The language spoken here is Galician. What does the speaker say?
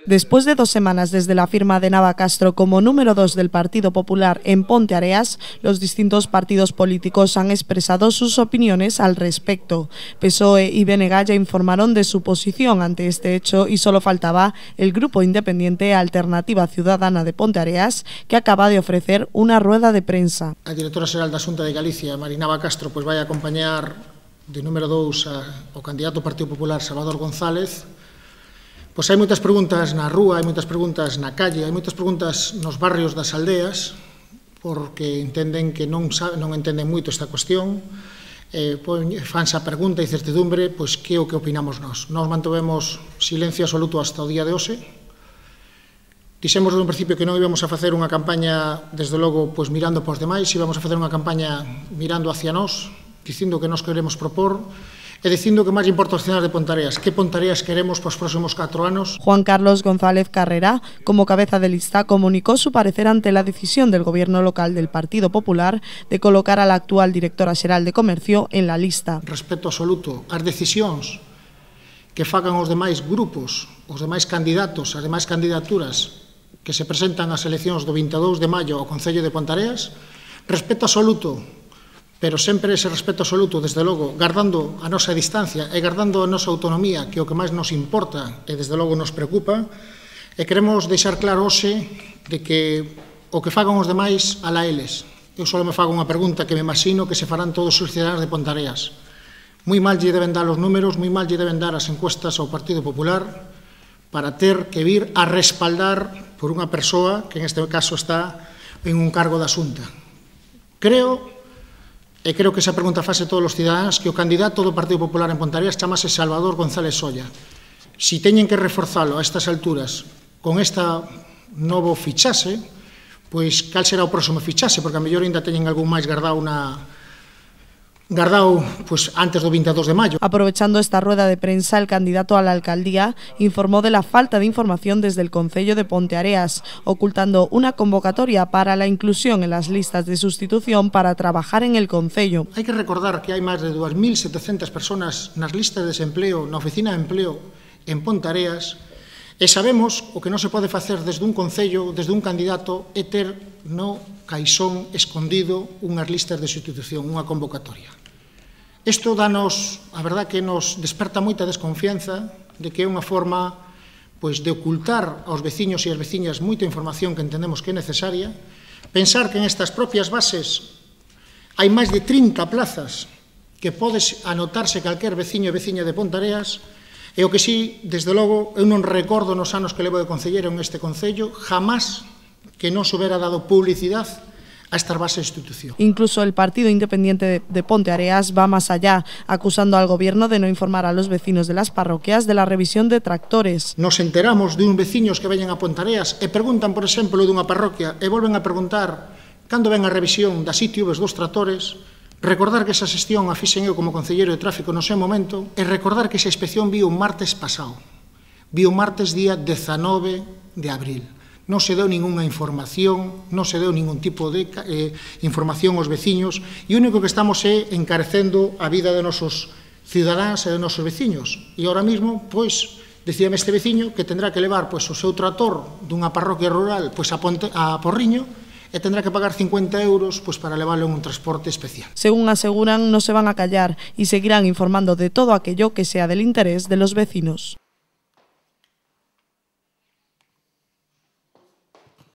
Después de 2 semanas desde la firma de Nava Castro como número 2 del Partido Popular en Ponteareas, los distintos partidos políticos han expresado sus opiniones al respecto. PSOE y BNG ya informaron de su posición ante este hecho y solo faltaba el grupo independiente Alternativa Ciudadana de Ponteareas, que acaba de ofrecer una rueda de prensa. A directora xeral da Xunta de Galicia, Nava Castro, vai a acompañar de número 2 ao candidato do Partido Popular, Salvador González. Pois hai moitas preguntas na rúa, hai moitas preguntas na calle, hai moitas preguntas nos barrios das aldeas, porque entenden que non entenden moito esta cuestión, fanse a pregunta e incertidumbre, pois que é o que opinamos nós. Nós mantovemos silencio absoluto hasta o día de hoxe. Dixemos desde un principio que non íbamos a facer unha campaña, desde logo, pois mirando para os demais, íbamos a facer unha campaña mirando hacia nós, dicindo que nos queremos propor, e dicindo que máis importa os cidadanos de Ponteareas, que Ponteareas queremos para os próximos 4 anos. Juan Carlos González Carrera, como cabeza de lista, comunicó su parecer ante la decisión del gobierno local del Partido Popular de colocar a la actual directora xeral de Comercio en la lista. Respeto absoluto ás decisións que fagan os demais grupos, os demais candidatos, as demais candidaturas que se presentan ás eleccións do 22 de maio ao Concello de Ponteareas, respeto absoluto, pero sempre ese respeto absoluto, desde logo, guardando a nosa distancia e guardando a nosa autonomía, que é o que máis nos importa e desde logo nos preocupa, e queremos deixar claro hoxe de que o que fagan os demais, alá eles. Eu só me fago unha pregunta que me imagino que se farán todos os cidadanos de Ponteareas. Moi mal lle deben dar os números, moi mal lle deben dar as encuestas ao Partido Popular para ter que vir a respaldar por unha persoa que en este caso está en un cargo da Xunta. Creo que esa pregunta fase todos os cidadáns, que o candidato do Partido Popular en Ponteareas chamase Salvador González Solla. Si teñen que reforzalo a estas alturas con esta novo fichaxe, pois cal será o próximo fichaxe, porque a mellor ainda teñen algún máis guardado pues, antes do 22 de mayo. Aprovechando esta rueda de prensa, el candidato a la alcaldía informó de la falta de información desde el Concello de Ponteareas, ocultando una convocatoria para la inclusión en las listas de sustitución para trabajar en el Concello. Hai que recordar que hai máis de 2.700 personas nas listas de desempleo, na oficina de empleo en Ponteareas, e sabemos o que non se pode facer desde un concello, desde un candidato, é ter no caixón escondido unhas listas de sustitución, unha convocatoria. Isto danos, a verdad que nos desperta moita desconfianza de que é unha forma pois, de ocultar aos veciños e as veciñas moita información que entendemos que é necesaria, pensar que en estas propias bases hai máis de 30 plazas que podes anotarse calquer veciño e veciña de Ponteareas, e o que sí, desde logo, eu non recordo nos anos que levo de concelleiro en este concello, jamás que non se hubiera dado publicidade a estas bases de institución. Incluso el Partido Independiente de Ponteareas va más allá, acusando al gobierno de no informar a los vecinos de las parroquias de la revisión de tractores. Nos enteramos de uns veciños que veñen a Ponteareas e preguntan, por exemplo, dunha parroquia e volven a preguntar cando ven a revisión das ITVs dos tractores, recordar que esa xestión a fixen eu como concelleiro de tráfico no seu momento e recordar que esa inspección viu un martes pasado, viu un martes día 19 de abril. Non se deu ninguna información, non se deu ningún tipo de información aos veciños e o único que estamos é encarecendo a vida de nosos cidadáns e de nosos veciños. E ahora mesmo, pois, decíame este veciño que tendrá que levar pois, o seu trator dunha parroquia rural pois, a Porriño e tendrá que pagar 50 euros pois, para levarlo en un transporte especial. Según aseguran, no se van a callar y seguirán informando de todo aquello que sea del interés de los vecinos.